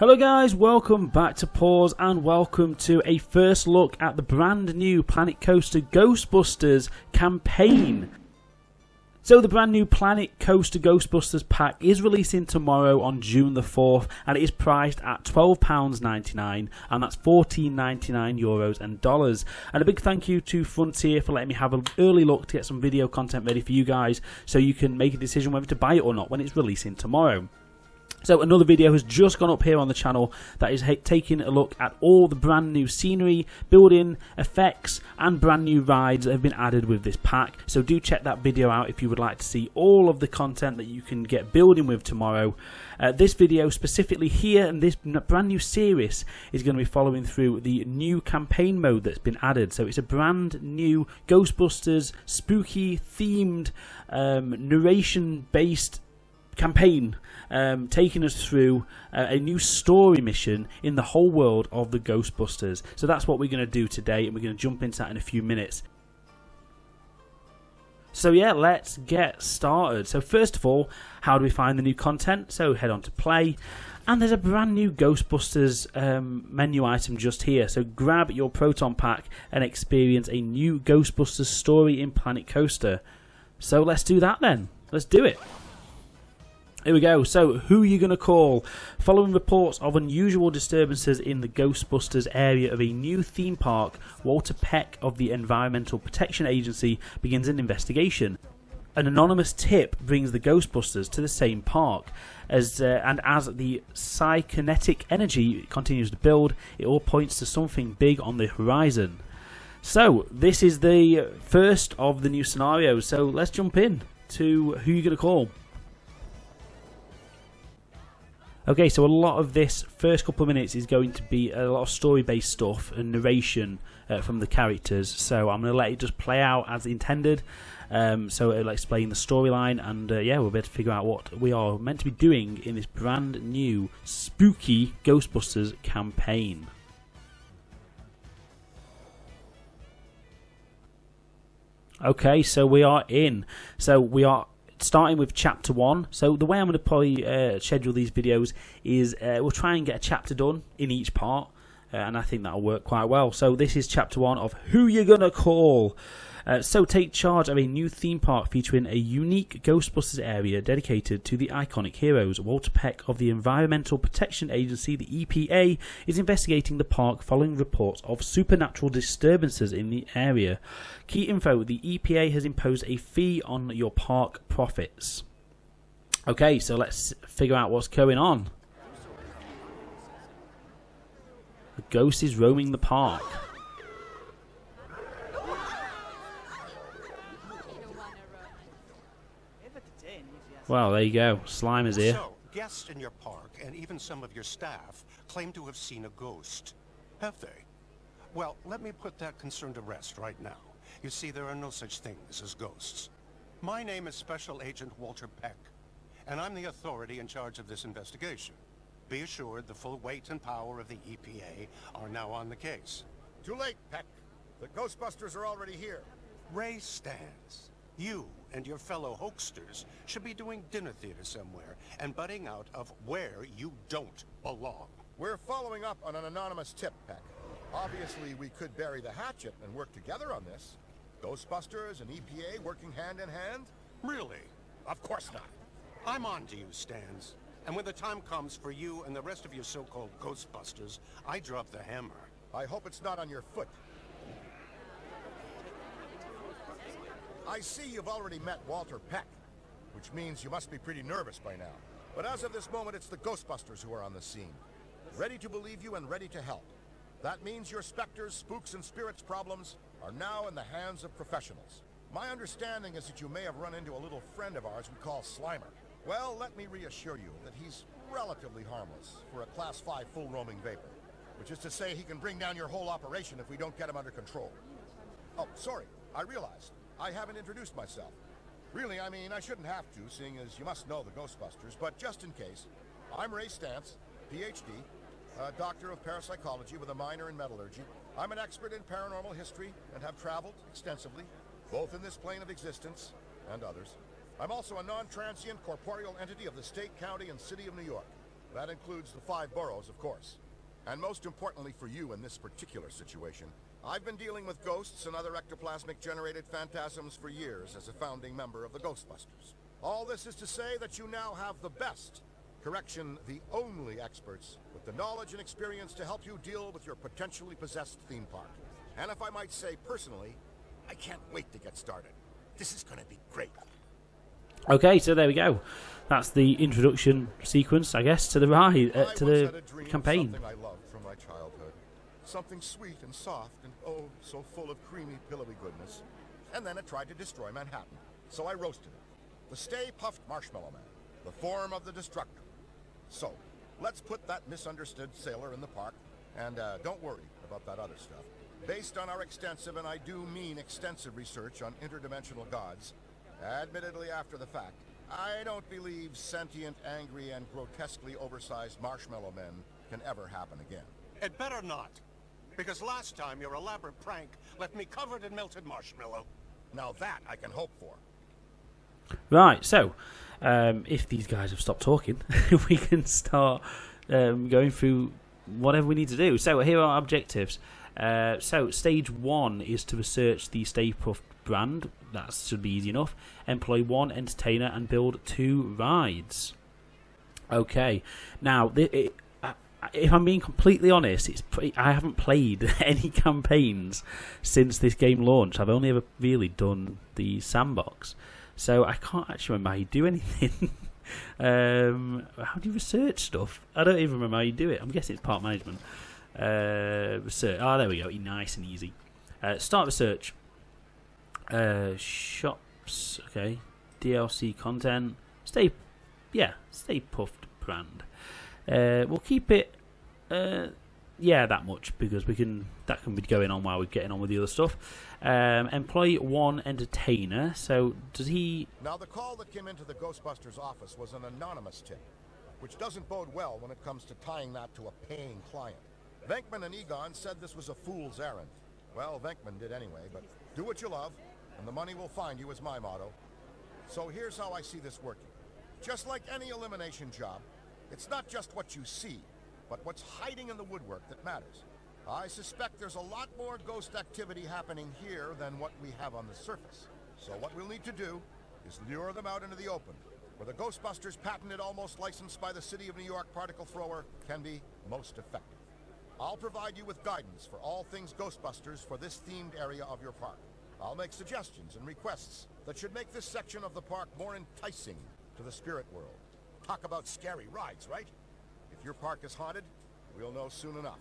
Hello guys, welcome back to Pause and welcome to a first look at the brand new Planet Coaster Ghostbusters campaign. So the brand new Planet Coaster Ghostbusters pack is releasing tomorrow on June the 4th and it is priced at £12.99 and that's €14.99 and dollars. And a big thank you to Frontier for letting me have an early look to get some video content ready for you guys so you can make a decision whether to buy it or not when it's releasing tomorrow. So another video has just gone up here on the channel that is taking a look at all the brand new scenery, building, effects and brand new rides that have been added with this pack. So do check that video out if you would like to see all of the content that you can get building with tomorrow. This video specifically here and this brand new series is going to be following through the new campaign mode that's been added. So it's a brand new Ghostbusters spooky themed narration based campaign taking us through a new story mission in the whole world of the Ghostbusters. So that's what we're going to do today and we're going to jump into that in a few minutes. So yeah, let's get started. So first of all, how do we find the new content? So head on to play and there's a brand new Ghostbusters menu item just here. So grab your Proton Pack and experience a new Ghostbusters story in Planet Coaster. So let's do that then. Let's do it. Here we go. So, who are you going to call? Following reports of unusual disturbances in the Ghostbusters area of a new theme park, Walter Peck of the Environmental Protection Agency begins an investigation. An anonymous tip brings the Ghostbusters to the same park, as the psychokinetic energy continues to build, it all points to something big on the horizon. So, this is the first of the new scenarios. So, let's jump in to who you're going to call. Okay, so a lot of this first couple of minutes is going to be a lot of story-based stuff and narration from the characters. So I'm going to let it just play out as intended. So it'll explain the storyline, and yeah, we'll be able to figure out what we are meant to be doing in this brand new spooky Ghostbusters campaign. Okay, so we are in. So we are starting with chapter 1. So the way I'm going to probably schedule these videos is we'll try and get a chapter done in each part, and I think that'll work quite well. So this is chapter 1 of Who You Gonna Call. So take charge of a new theme park featuring a unique Ghostbusters area dedicated to the iconic heroes. Walter Peck of the Environmental Protection Agency, the EPA, is investigating the park following reports of supernatural disturbances in the area. Key info: the EPA has imposed a fee on your park profits. Okay, so let's figure out what's going on. The ghost is roaming the park. Well, there you go. Slime is here. So, guests in your park and even some of your staff claim to have seen a ghost. Have they? Well, let me put that concern to rest right now. You see, there are no such things as ghosts. My name is Special Agent Walter Peck, and I'm the authority in charge of this investigation. Be assured the full weight and power of the EPA are now on the case. Too late, Peck. The Ghostbusters are already here. Ray Stantz, you and your fellow hoaxsters should be doing dinner theater somewhere and butting out of where you don't belong. We're following up on an anonymous tip, Peck. Obviously, we could bury the hatchet and work together on this. Ghostbusters and EPA working hand in hand? Really? Of course not. I'm on to you, Stantz. And when the time comes for you and the rest of your so-called Ghostbusters, I drop the hammer. I hope it's not on your foot. I see you've already met Walter Peck, which means you must be pretty nervous by now. But as of this moment, it's the Ghostbusters who are on the scene. Ready to believe you and ready to help. That means your specters, spooks, and spirits problems are now in the hands of professionals. My understanding is that you may have run into a little friend of ours we call Slimer. Well, let me reassure you that he's relatively harmless for a Class 5 full-roaming vapor, which is to say he can bring down your whole operation if we don't get him under control. Oh, sorry, I realized. I haven't introduced myself. Really, I mean, I shouldn't have to, seeing as you must know the Ghostbusters, but just in case, I'm Ray Stantz, PhD, a doctor of parapsychology with a minor in metallurgy. I'm an expert in paranormal history and have traveled extensively, both in this plane of existence and others. I'm also a non-transient corporeal entity of the state, county, and city of New York. That includes the 5 boroughs, of course. And most importantly for you in this particular situation, I've been dealing with ghosts and other ectoplasmic-generated phantasms for years as a founding member of the Ghostbusters. All this is to say that you now have the best, correction, the only experts with the knowledge and experience to help you deal with your potentially possessed theme park. And if I might say personally, I can't wait to get started. This is going to be great. Okay, so there we go. That's the introduction sequence, I guess, to the ride, to the campaign. Something I loved from my childhood. Something sweet and soft and oh, so full of creamy, pillowy goodness. And then it tried to destroy Manhattan. So I roasted it. The Stay Puft Marshmallow Man, the form of the destructor. So, let's put that misunderstood sailor in the park, and don't worry about that other stuff. Based on our extensive, and I do mean extensive research on interdimensional gods, admittedly after the fact, I don't believe sentient, angry, and grotesquely oversized marshmallow men can ever happen again. It better not. Because last time your elaborate prank left me covered in melted marshmallow. Now that I can hope for. Right, so if these guys have stopped talking, we can start going through whatever we need to do. So here are our objectives. So stage 1 is to research the Stay Puft brand. That should be easy enough. Employ 1 entertainer and build 2 rides. Okay, now if I'm being completely honest, I haven't played any campaigns since this game launched. I've only ever really done the sandbox. So I can't actually remember how you do anything. How do you research stuff? I don't even remember how you do it. I'm guessing it's park management. Research. Oh, there we go. Nice and easy. Start research. Shops. Okay. DLC content. Stay Puft brand. We'll keep it. That much because that can be going on while we're getting on with the other stuff. Employ 1 entertainer. So does he? Now the call that came into the Ghostbusters office was an anonymous tip, which doesn't bode well when it comes to tying that to a paying client. Venkman and Egon said this was a fool's errand. Well, Venkman did anyway, but do what you love, and the money will find you is my motto. So here's how I see this working. Just like any elimination job, it's not just what you see, but what's hiding in the woodwork that matters. I suspect there's a lot more ghost activity happening here than what we have on the surface. So what we'll need to do is lure them out into the open, where the Ghostbusters' patented, almost licensed by the City of New York particle thrower can be most effective. I'll provide you with guidance for all things Ghostbusters for this themed area of your park. I'll make suggestions and requests that should make this section of the park more enticing to the spirit world. Talk about scary rides, right? If your park is haunted, we'll know soon enough.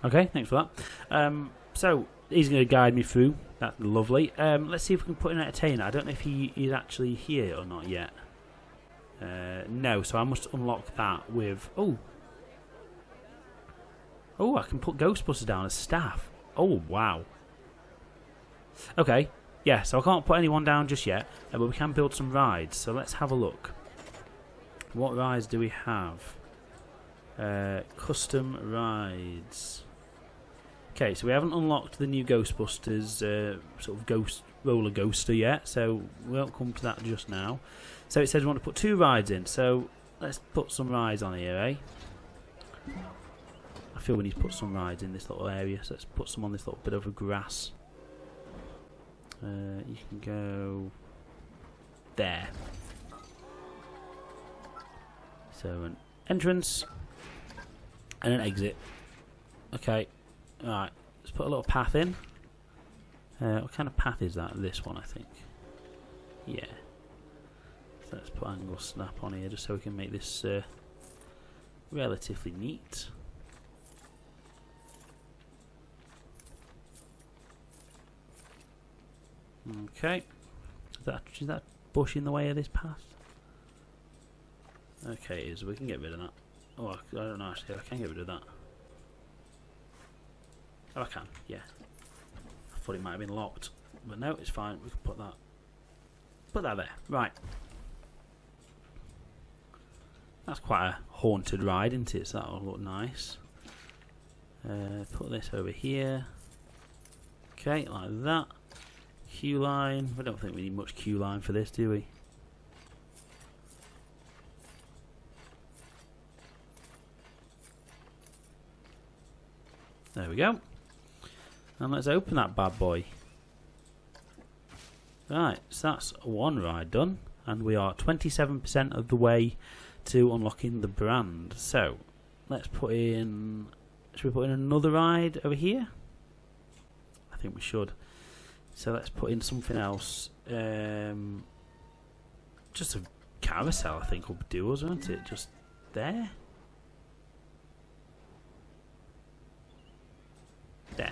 Okay, thanks for that. So he's going to guide me through. That's lovely. Let's see if we can put in an entertainer. I don't know if he is actually here or not yet. No, so I must unlock that with... Oh, I can put Ghostbusters down as staff. Oh, wow. Okay, yeah, so I can't put anyone down just yet, but we can build some rides. So let's have a look. What rides do we have? Custom rides. Okay, so we haven't unlocked the new Ghostbusters sort of ghost RollerGhoster yet, so we won't come to that just now. So it says we want to put 2 rides in, so let's put some rides on here, eh? I feel we need to put some rides in this little area, so let's put some on this little bit of a grass. You can go there. So an entrance and an exit. Okay, alright, let's put a little path in. What kind of path is that? This one, I think. Yeah. So let's put angle snap on here just so we can make this relatively neat. Okay. Is that bush in the way of this path? Okay, so we can get rid of that. Oh, I don't know actually, I can get rid of that. Oh, I can, yeah. I thought it might have been locked, but no, it's fine. We can put that there. Right. That's quite a haunted ride, isn't it? So that'll look nice. Put this over here. Okay, like that. Queue line. I don't think we need much queue line for this, do we? There we go. And let's open that bad boy. Right, so that's one ride done. And we are 27% of the way to unlocking the brand. So, let's put in... Should we put in another ride over here? I think we should. So let's put in something else. Just a carousel, I think, will do us, won't it? Just there? There.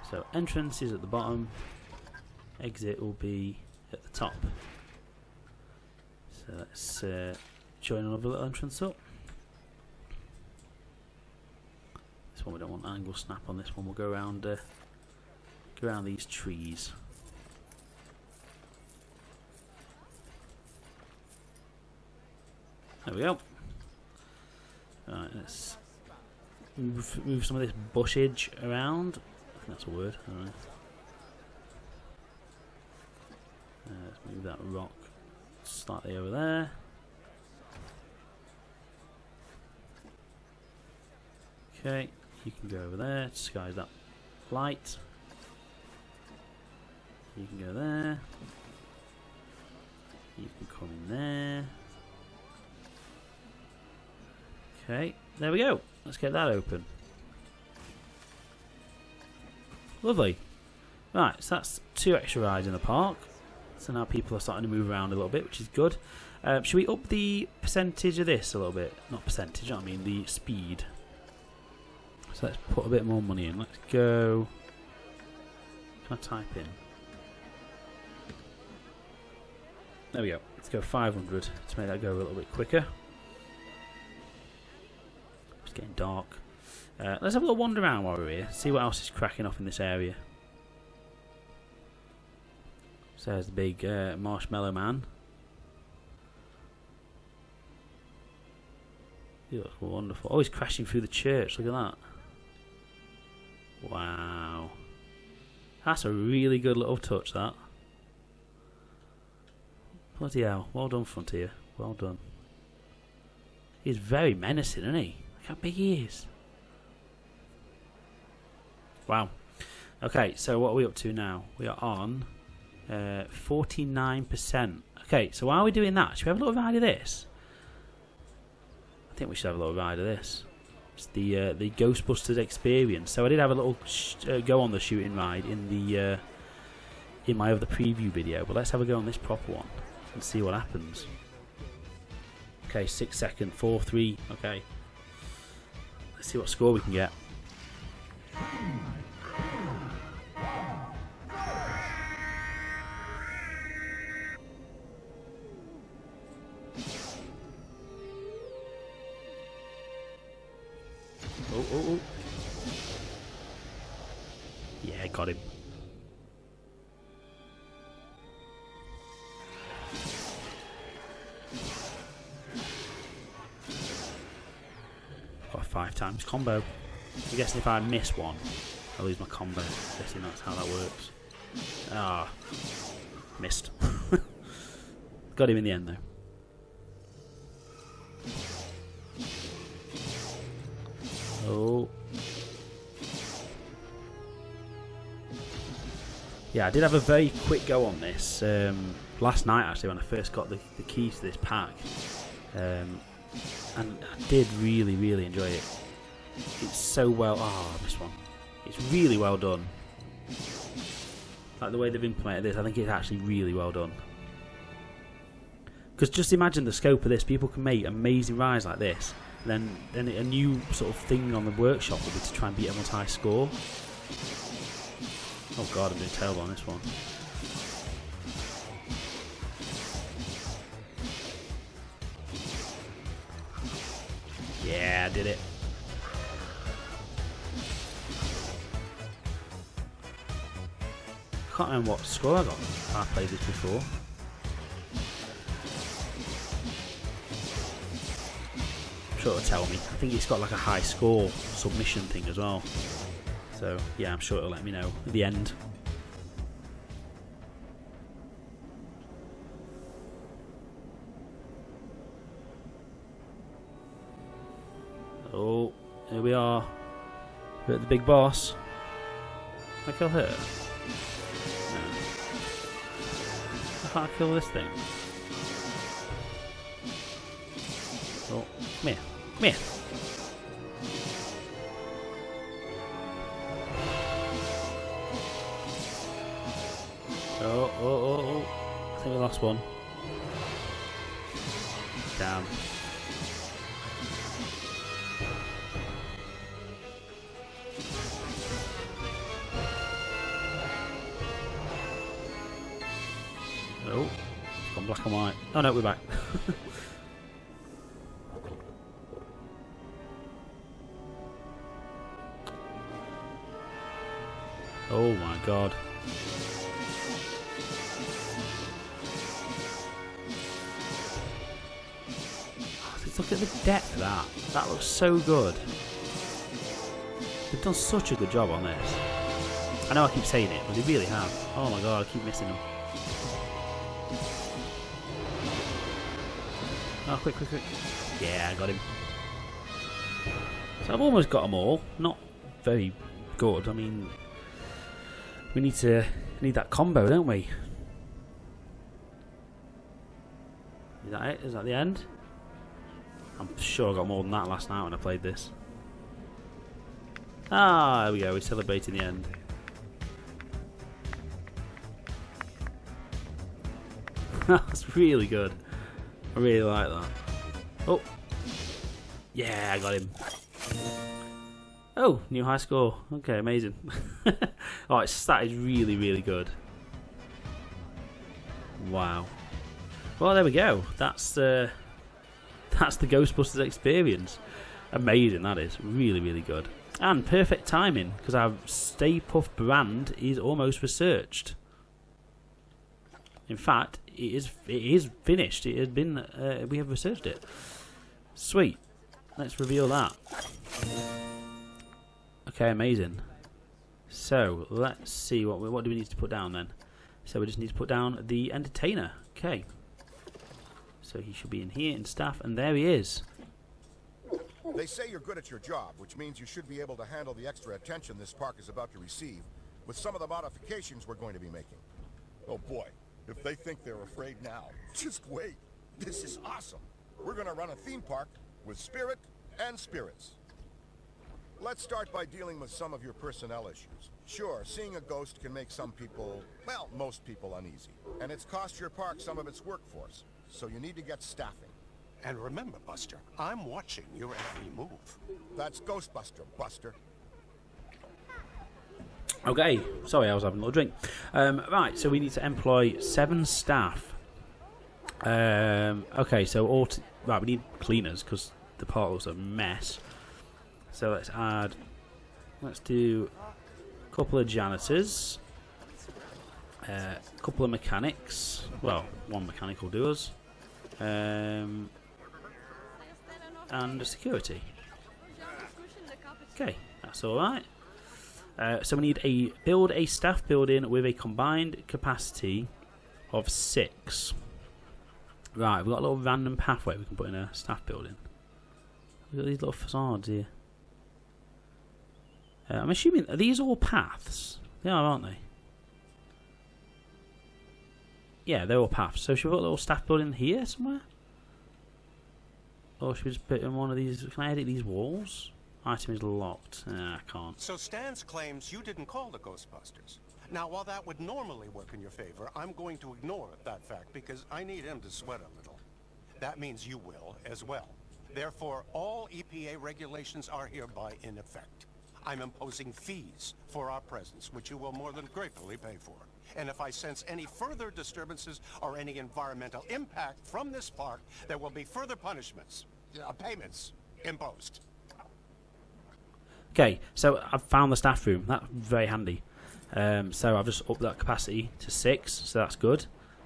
So entrance is at the bottom. Exit will be at the top. So let's join another little entrance up. This one we don't want angle snap on. This one we'll go around these trees. There we go. Right, let's move some of this bushage around. I think that's a word. I don't know. Let's move that rock slightly over there. Okay, you can go over there, disguise that light. You can go there. You can come in there. Okay, there we go. Let's get that open. Lovely. Right, so that's 2 extra rides in the park. So now people are starting to move around a little bit, which is good. Should we up the percentage of this a little bit? Not percentage, I mean the speed. So let's put a bit more money in. Let's go... Can I type in? There we go. Let's go 500 to make that go a little bit quicker. It's getting dark. Let's have a little wander around while we're here. See what else is cracking off in this area. So there's the big Marshmallow Man. He looks wonderful. Oh, he's crashing through the church. Look at that. Wow. That's a really good little touch, that. Bloody hell. Well done, Frontier. Well done. He's very menacing, isn't he? Look how big he is. Wow. Okay, so what are we up to now? We are on 49%. Okay, so while we're doing that, should we have a little ride of this? I think we should have a little ride of this. It's the Ghostbusters Experience. So I did have a little go on the shooting ride in the in my other preview video, but let's have a go on this proper one and see what happens. Okay, 6 seconds, 4, 3. Okay, let's see what score we can get. Oh. Yeah, got him. Got a 5 times combo. I'm guessing if I miss one, I lose my combo. I'm guessing that's how that works. Ah, missed. Got him in the end though. Oh. Yeah, I did have a very quick go on this last night actually when I first got the keys to this pack, and I did really enjoy it. It's so well... Oh, I missed one. It's really well done. Like the way they've implemented this, I think it's actually really well done. Because just imagine the scope of this. People can make amazing rides like this. Then a new sort of thing on the workshop would be to try and beat everyone's high score. Oh god, I'm doing terrible on this one. Yeah, I did it. I can't remember what score I got. I played this before. Sure it'll tell me. I think it's got like a high score submission thing as well. So yeah, I'm sure it'll let me know at the end. Oh, here we are. We're at the big boss. Can I kill her? No. I can't kill this thing. Oh, come here. Come here. Oh. I think we lost one. Damn. Oh, it's gone black and white. Oh no, we're back. Oh my god. Look at the depth of that. That looks so good. They've done such a good job on this. I know I keep saying it, but they really have. Oh my god, I keep missing them. Oh, quick. Yeah, I got him. So I've almost got them all. Not very good. I mean, we need that combo, don't we? Is that it? Is that the end? I'm sure I got more than that last night when I played this. Ah, there we go. We're celebrating the end. That's really good. I really like that. Oh. Yeah, I got him. Oh, new high score. Okay, amazing. Oh, that is really, really good. Wow. Well, there we go. That's the Ghostbusters Experience. Amazing, that is. Really, really good. And perfect timing, because our Stay Puft brand is almost researched. In fact, it is finished. It has been. We have researched it. Sweet. Let's reveal that. Okay, amazing. So let's see what do we need to put down then. So we just need to put down the entertainer. Okay. So he should be in here in staff, and there he is. They say you're good at your job, which means you should be able to handle the extra attention this park is about to receive with some of the modifications we're going to be making. Oh boy, if they think they're afraid now, just wait. This is awesome. We're going to run a theme park with spirit and spirits. Let's start by dealing with some of your personnel issues. Sure, seeing a ghost can make some people, well, most people uneasy. And it's cost your park some of its workforce. So you need to get staffing. And remember, Buster, I'm watching your every move. That's Ghostbuster, Buster. Okay, sorry, I was having a little drink. Right, so we need to employ 7 staff. Okay, so right, we need cleaners because the park looks a mess. So let's do a couple of janitors, a couple of mechanics. Well, one mechanic will do us. And a security. Okay, that's alright. So we need build a staff building with a combined capacity of 6. Right, we've got a little random pathway we can put in a staff building. We've got these little facades here. I'm assuming, are these all paths? They are, aren't they? Yeah, they're all paths. So should we put a little staff building here somewhere? Or should we just put in one of these? Can I edit these walls? Item is locked. I can't. So Stantz claims you didn't call the Ghostbusters. Now, while that would normally work in your favor, I'm going to ignore that fact because I need him to sweat a little. That means you will as well. Therefore, all EPA regulations are hereby in effect. I'm imposing fees for our presence, which you will more than gratefully pay for. And if I sense any further disturbances or any environmental impact from this park, there will be further punishments, payments imposed. Okay, so I've found the staff room. That's very handy. So I've just upped that capacity to 6, so that's good.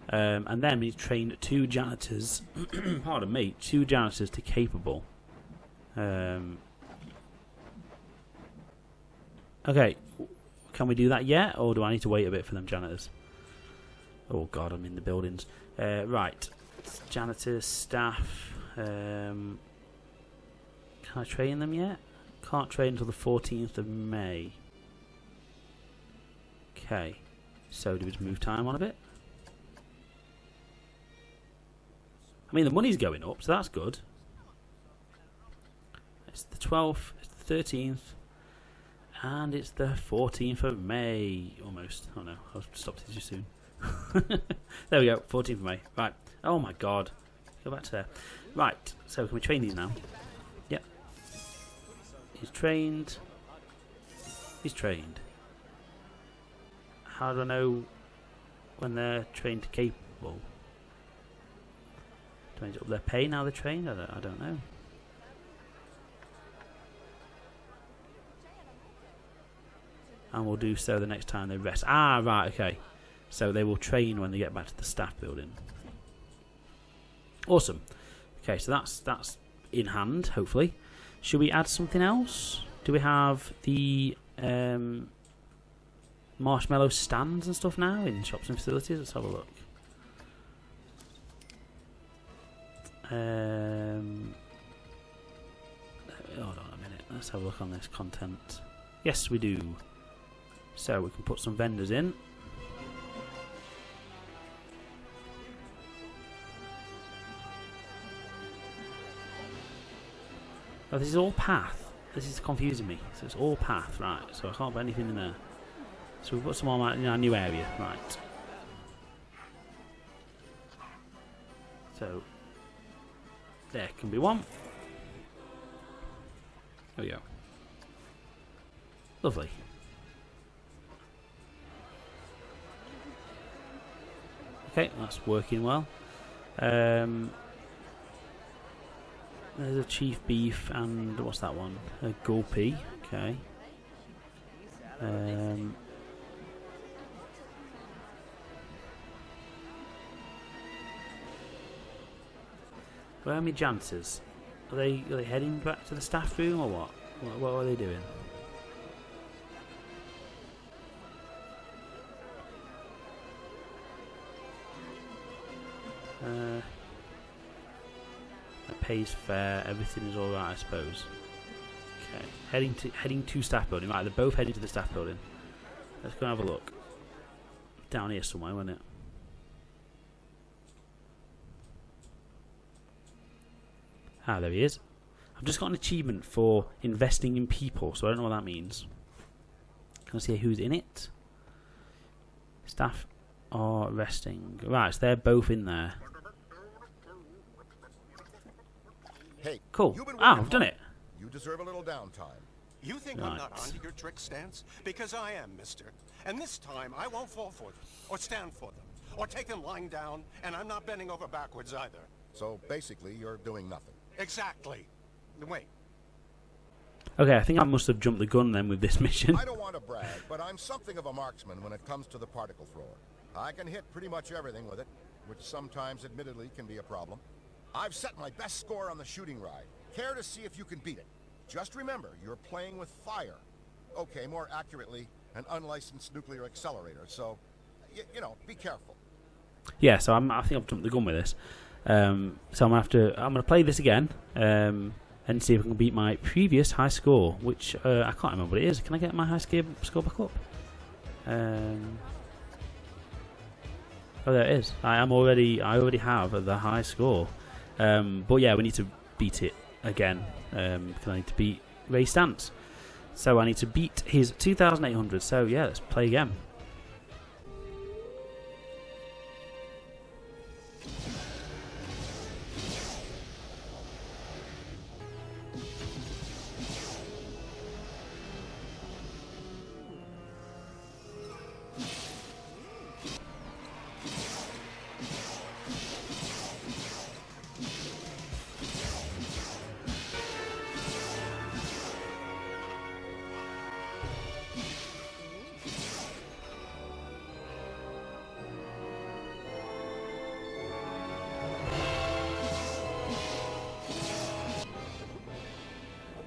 And then we trained 2 janitors. Pardon me, 2 janitors to capable. Okay, can we do that yet, or do I need to wait a bit for them janitors? Oh god, I'm in the buildings. Right, janitors, staff. Can I train them yet? Can't train until the 14th of May. Okay. So do we just move time on a bit? I mean, the money's going up, so that's good. It's the 12th, it's the 13th, and it's the 14th of May. Almost. Oh no, I've stopped it too soon. There we go, 14th of May. Right. Oh my god. Go back to there. Right, so can we train these now? Yep. He's trained. He's trained. How do I know when they're trained to capable? Do I need to up their pay now they're trained? I don't know. And we'll do so the next time they rest. Ah, right, okay. So they will train when they get back to the staff building. Awesome. Okay, so that's in hand, hopefully. Should we add something else? Do we have the marshmallow stands and stuff now in shops and facilities? Let's have a look. Hold on a minute. Let's have a look on this content. Yes, we do. So we can put some vendors in. Oh, this is all path. This is confusing me. So it's all path, right? So I can't put anything in there. So we've got some more in our new area, right? So there can be one. There we go. Lovely. Okay, that's working well. There's a chief beef and what's that one? A gulpy. Okay. Where are my janitors? Are they heading back to the staff room or what? What are they doing? That pays fair. Everything is all right, I suppose. Okay, heading to staff building. Right, they're both heading to the staff building. Let's go and have a look. Down here somewhere, wasn't it? Ah, there he is. I've just got an achievement for investing in people, so I don't know what that means. Can I see who's in it? Staff are resting. Right, so they're both in there. Hey, cool. Ah, I've done it. You deserve a little downtime. You think I'm not onto your trick, Stantz? Because I am, mister. And this time, I won't fall for them, or stand for them, or take them lying down, and I'm not bending over backwards either. So basically, you're doing nothing. Exactly. Wait. Okay, I think I must have jumped the gun then with this mission. I don't want to brag, but I'm something of a marksman when it comes to the particle thrower. I can hit pretty much everything with it, which sometimes, admittedly, can be a problem. I've set my best score on the shooting ride. Care to see if you can beat it? Just remember, you're playing with fire. Okay, more accurately, an unlicensed nuclear accelerator, so, you know, be careful. Yeah, so I think I've jumped the gun with this. So I'm gonna play this again and see if I can beat my previous high score, which I can't remember what it is. Can I get my high score back up? Oh, there it is. I already have the high score. But yeah, we need to beat it again. Because I need to beat Ray Stantz. So I need to beat his 2,800. So yeah, let's play again.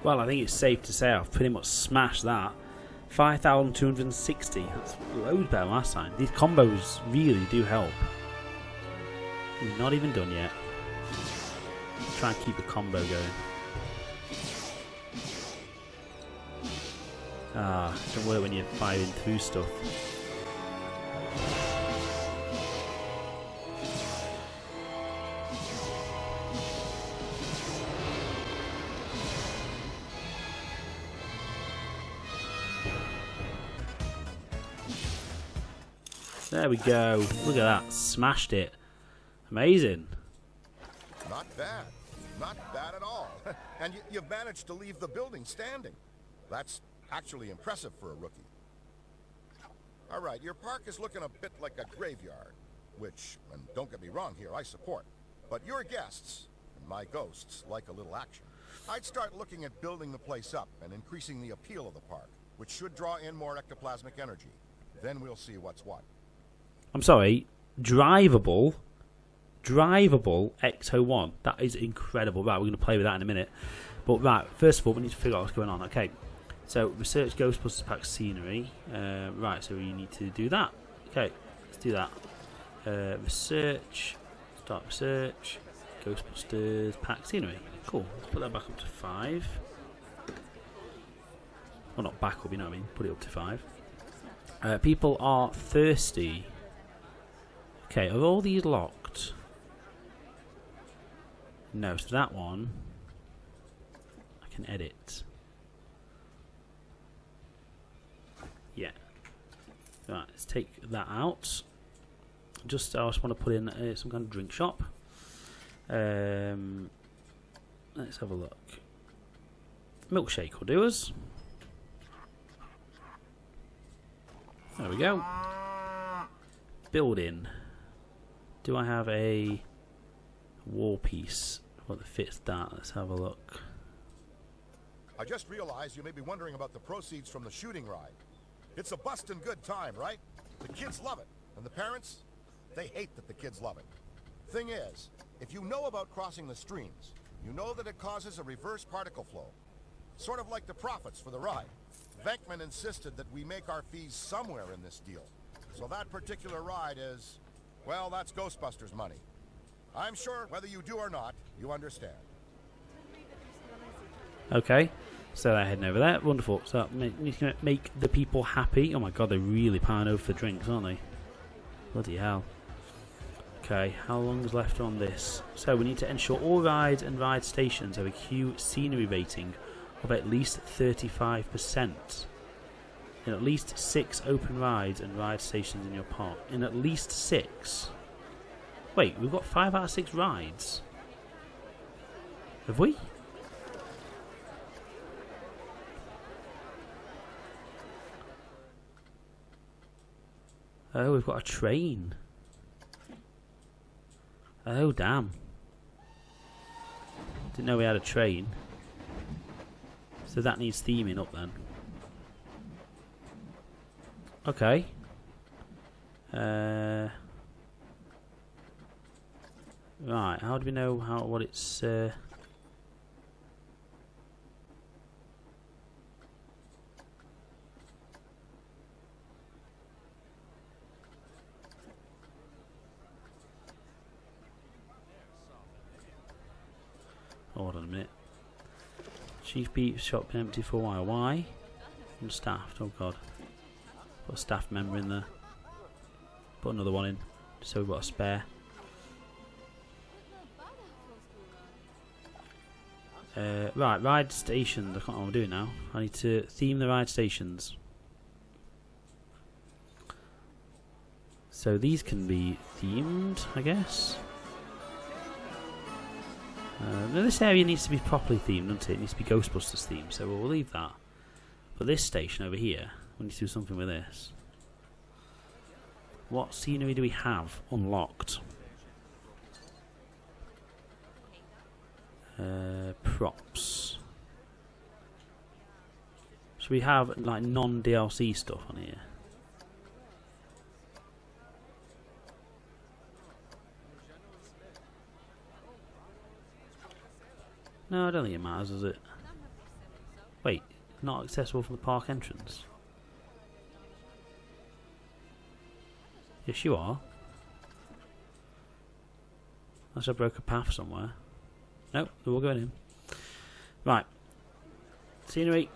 Well, I think it's safe to say I've pretty much smashed that. 5,260. That's loads better than last time. These combos really do help. We're not even done yet. Try and keep the combo going. Ah, it doesn't work when you're firing through stuff. There we go. Look at that. Smashed it. Amazing. Not bad. Not bad at all. And you've managed to leave the building standing. That's actually impressive for a rookie. All right, your park is looking a bit like a graveyard, which, and don't get me wrong here, I support. But your guests, and my ghosts, like a little action. I'd start looking at building the place up and increasing the appeal of the park, which should draw in more ectoplasmic energy. Then we'll see what's what. I'm sorry, drivable Ecto 1. That is incredible. Right, we're going to play with that in a minute. But right, first of all, we need to figure out what's going on. Okay, so research Ghostbusters Pack scenery. Right, so we need to do that. Okay, let's do that. Research, start research, Ghostbusters Pack scenery. Cool, let's put that back up to 5. Well, not back up, you know what I mean. Put it up to 5. People are thirsty. Okay, are all these locked? No, so that one I can edit. Yeah. Right, let's take that out. I just want to put in some kind of drink shop. Let's have a look. Milkshake will do us. There we go. Building. Do I have a wall piece that fits that? Let's have a look. I just realized you may be wondering about the proceeds from the shooting ride. It's a bustin' good time, right? The kids love it. And the parents, they hate that the kids love it. Thing is, if you know about crossing the streams, you know that it causes a reverse particle flow. Sort of like the profits for the ride. Venkman insisted that we make our fees somewhere in this deal. So that particular ride is, well, that's Ghostbusters money. I'm sure whether you do or not, you understand. Okay, so they're heading over there. Wonderful. So need to make the people happy. Oh my god, they're really piling over for drinks, aren't they? Bloody hell. Okay, how long is left on this? So we need to ensure all rides and ride stations have a queue scenery rating of at least 35%. In at least 6 open rides and ride stations in your park. In at least 6? Wait, we've got 5 out of 6 rides. Have we? Oh, we've got a train. Oh, damn. Didn't know we had a train. So that needs theming up then. Okay. Right, how do we know what it's hold on a minute. Chief Beef's shop been empty for a while. Why? Unstaffed, oh god. Put a staff member in there. Put another one in, so we've got a spare. Right, ride stations. I can't know what I'm doing now. I need to theme the ride stations. So these can be themed, I guess. No, this area needs to be properly themed, doesn't it? It needs to be Ghostbusters themed, so we'll leave that. But this station over here, we need to do something with this. What scenery do we have unlocked? Props. Should we have like non-DLC stuff on here? No, I don't think it matters, does it? Wait, not accessible from the park entrance? Yes, you are. Unless I broke a path somewhere. Nope, we're all going in. Right. Scenery.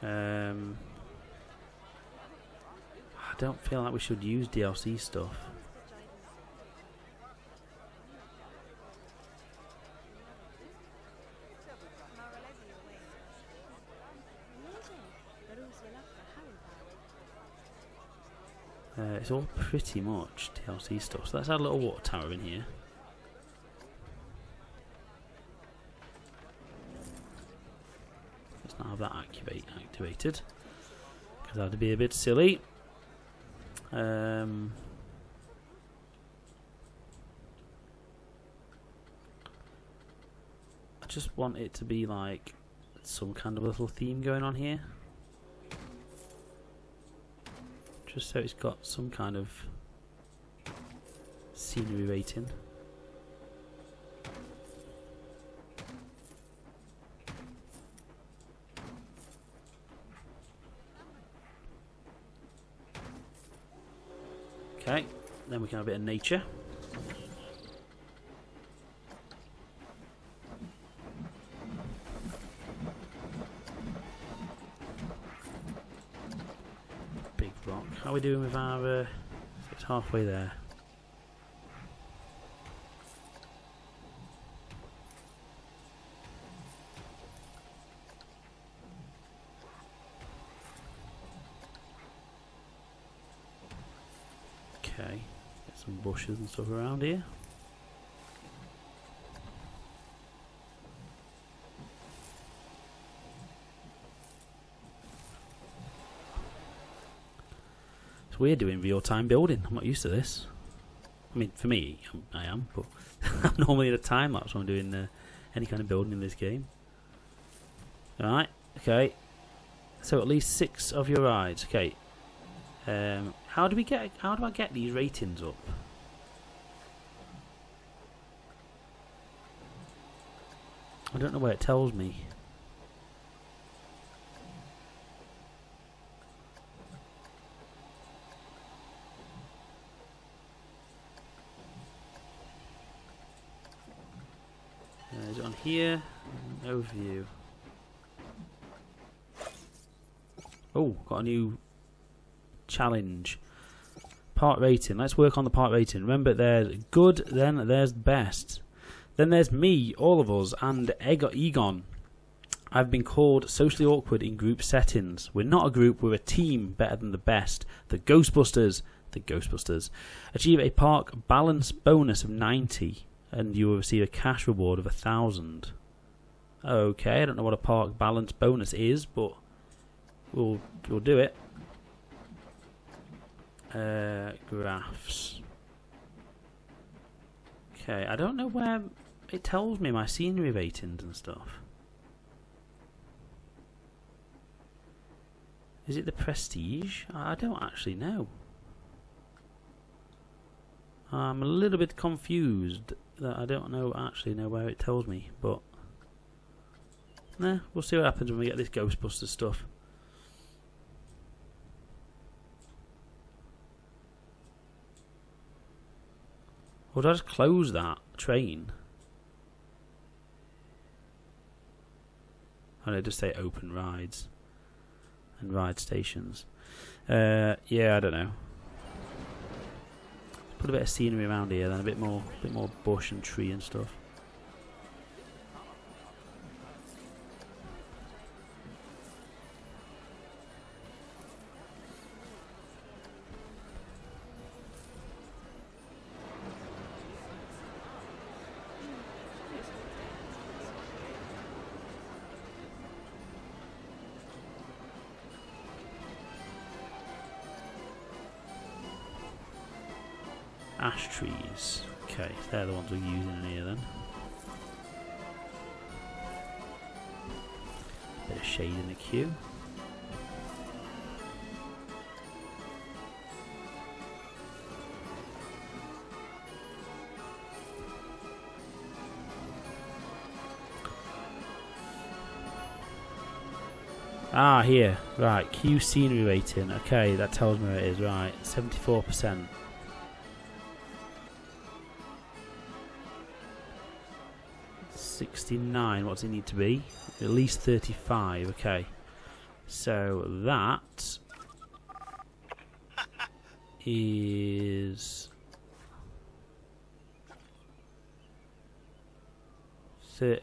I don't feel like we should use DLC stuff. It's all pretty much DLC stuff. So let's add a little water tower in here. Let's not have that activated, because that'd be a bit silly. I just want it to be like some kind of little theme going on here. Just so it's got some kind of scenery rating. Okay, then we can have a bit of nature. Big rock. How are we doing with our... it's halfway there. Okay, get some bushes and stuff around here. It's weird doing real-time building. I'm not used to this. I mean, for me, I am, but I'm normally in a time lapse when I'm doing any kind of building in this game. Alright, okay. So at least 6 of your rides. Okay. How do I get these ratings up? I don't know where it tells me. Is it on here? Overview. Oh, got a new challenge. Part rating. Let's work on the part rating. Remember, there's good, then there's best. Then there's me, all of us, and Egon. I've been called socially awkward in group settings. We're not a group, we're a team better than the best. The Ghostbusters. The Ghostbusters. Achieve a park balance bonus of 90, and you will receive a cash reward of 1,000. Okay, I don't know what a park balance bonus is, but we'll do it. Graphs. Okay, I don't know where it tells me my scenery ratings and stuff. Is it the prestige? I don't actually know. I'm a little bit confused that I don't actually know where it tells me, but nah, we'll see what happens when we get this Ghostbusters stuff. Or did I just close that train? Oh no, just say open rides and ride stations. Yeah, I don't know. Put a bit of scenery around here, then a bit more bush and tree and stuff. Ash trees. Okay, they're the ones we're using in here then. Bit of shade in the queue. Ah, here. Right, queue scenery rating. Okay, that tells me where it is. Right, 74%. 69, what's it need to be? At least 35, okay. So that is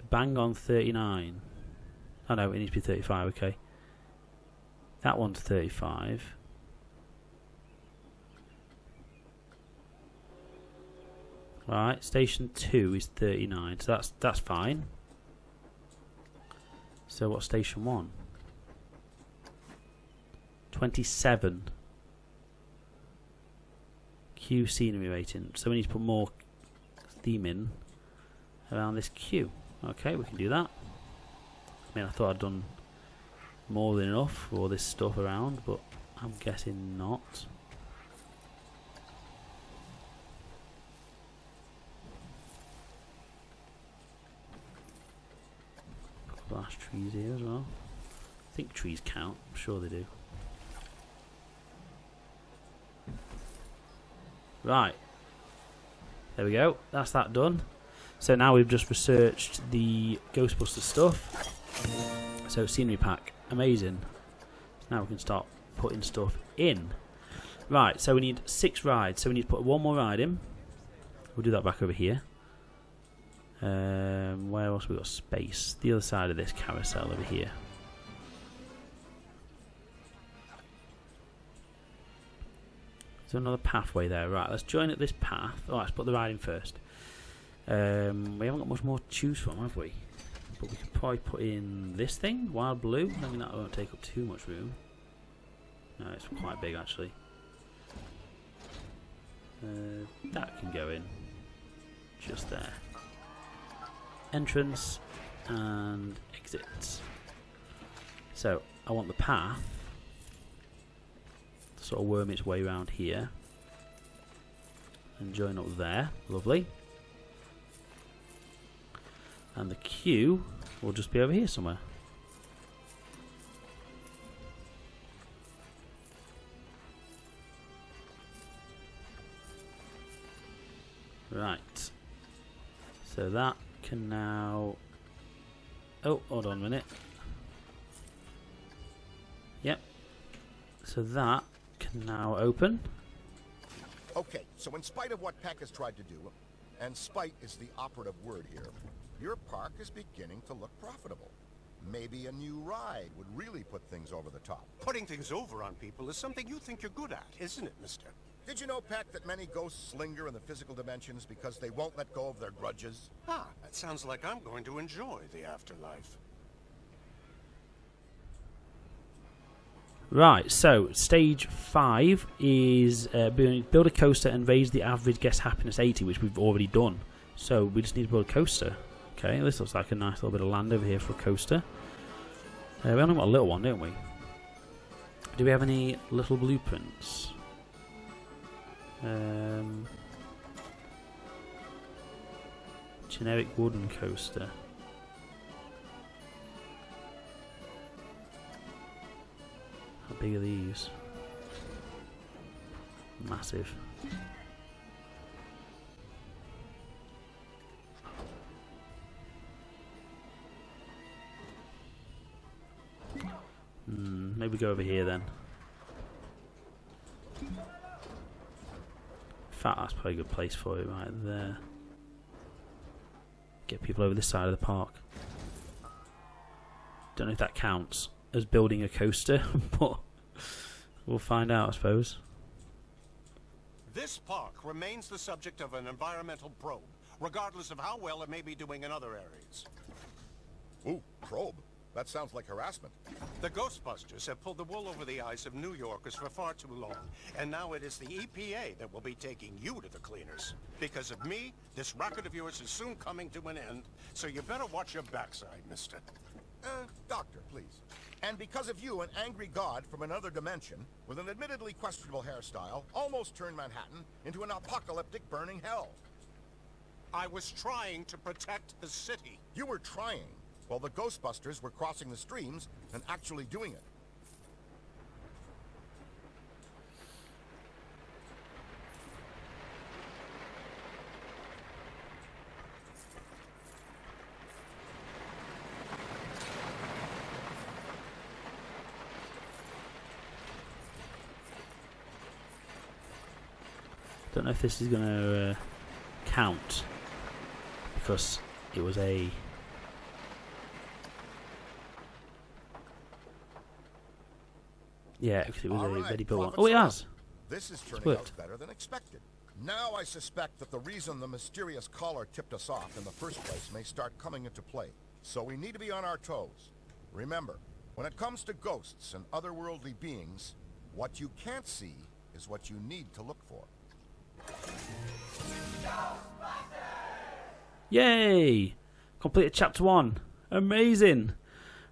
bang on 39. Oh no, it needs to be 35, okay. That one's 35. Right, station 2 is 39, so that's fine. So what's station 1? 27. Q scenery rating. So we need to put more theme in around this queue. Okay, we can do that. I mean, I thought I'd done more than enough for all this stuff around, but I'm guessing not. Ash trees here as well. I think trees count. I'm sure they do. Right. There we go. That's that done. So now we've just researched the Ghostbusters stuff. So scenery pack. Amazing. So now we can start putting stuff in. Right. So we need 6 rides. So we need to put one more ride in. We'll do that back over here. Where else have we got space? The other side of this carousel over here. There's another pathway there. Right, let's join at this path. Oh, let's put the ride in first. We haven't got much more to choose from, have we? But we could probably put in this thing, Wild Blue. I mean, that won't take up too much room. No, it's quite big actually. That can go in. Just there. Entrance and exit. So I want the path to sort of worm its way around here and join up there. Lovely. And the queue will just be over here somewhere. Right. So that can now... Oh, hold on a minute. Yep. So that can now open. Okay, so in spite of what Peck has tried to do, and spite is the operative word here, your park is beginning to look profitable. Maybe a new ride would really put things over the top. Putting things over on people is something you think you're good at, isn't it, mister? Did you know, Peck, that many ghosts linger in the physical dimensions because they won't let go of their grudges? Ah, that sounds like I'm going to enjoy the afterlife. Right, so stage 5 is build a coaster and raise the average guest happiness 80, which we've already done. So we just need to build a coaster. Okay, this looks like a nice little bit of land over here for a coaster. We only got a little one, don't we? Do we have any little blueprints? Generic wooden coaster. How big are these? Massive. Maybe go over here then. In fact, that's probably a good place for it right there. Get people over this side of the park. Don't know if that counts as building a coaster, but we'll find out, I suppose. This park remains the subject of an environmental probe, regardless of how well it may be doing in other areas. Ooh, probe? That sounds like harassment. The Ghostbusters have pulled the wool over the eyes of New Yorkers for far too long, and now it is the EPA that will be taking you to the cleaners. Because of me, this racket of yours is soon coming to an end, so you better watch your backside, mister. Doctor, please. And because of you, an angry god from another dimension, with an admittedly questionable hairstyle, almost turned Manhattan into an apocalyptic burning hell. I was trying to protect the city. You were trying, while the Ghostbusters were crossing the streams and actually doing it. Don't know if this is going to count, because it was a... Yeah, because it was a ready build one. Oh, it has! This is turning out better than expected. Now I suspect that the reason the mysterious caller tipped us off in the first place may start coming into play. So we need to be on our toes. Remember, when it comes to ghosts and otherworldly beings, what you can't see is what you need to look for. Yay! Completed chapter 1. Amazing!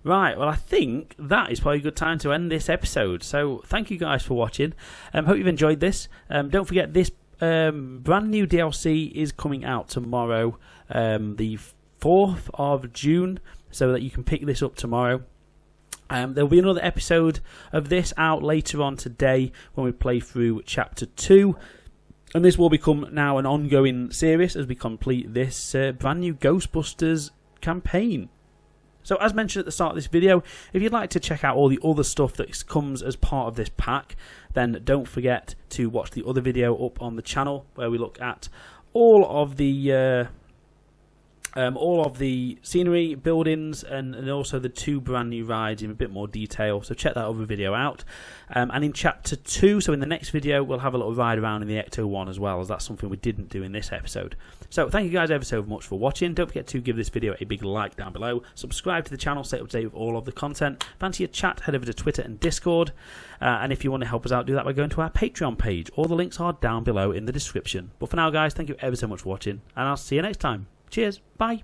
Right, well I think that is probably a good time to end this episode. So thank you guys for watching. Hope you've enjoyed this. Don't forget this brand new DLC is coming out tomorrow, the 4th of June, so that you can pick this up tomorrow. There'll be another episode of this out later on today when we play through chapter 2. And this will become now an ongoing series as we complete this brand new Ghostbusters campaign. So as mentioned at the start of this video, if you'd like to check out all the other stuff that comes as part of this pack, then don't forget to watch the other video up on the channel where we look at all of the scenery, buildings, and also the 2 brand new rides in a bit more detail. So check that other video out. And in chapter 2, so in the next video, we'll have a little ride around in the Ecto-1 as well, as that's something we didn't do in this episode. So thank you guys ever so much for watching. Don't forget to give this video a big like down below. Subscribe to the channel, stay up to date with all of the content. Fancy a chat, head over to Twitter and Discord. And if you want to help us out, do that by going to our Patreon page. All the links are down below in the description. But for now, guys, thank you ever so much for watching, and I'll see you next time. Cheers. Bye.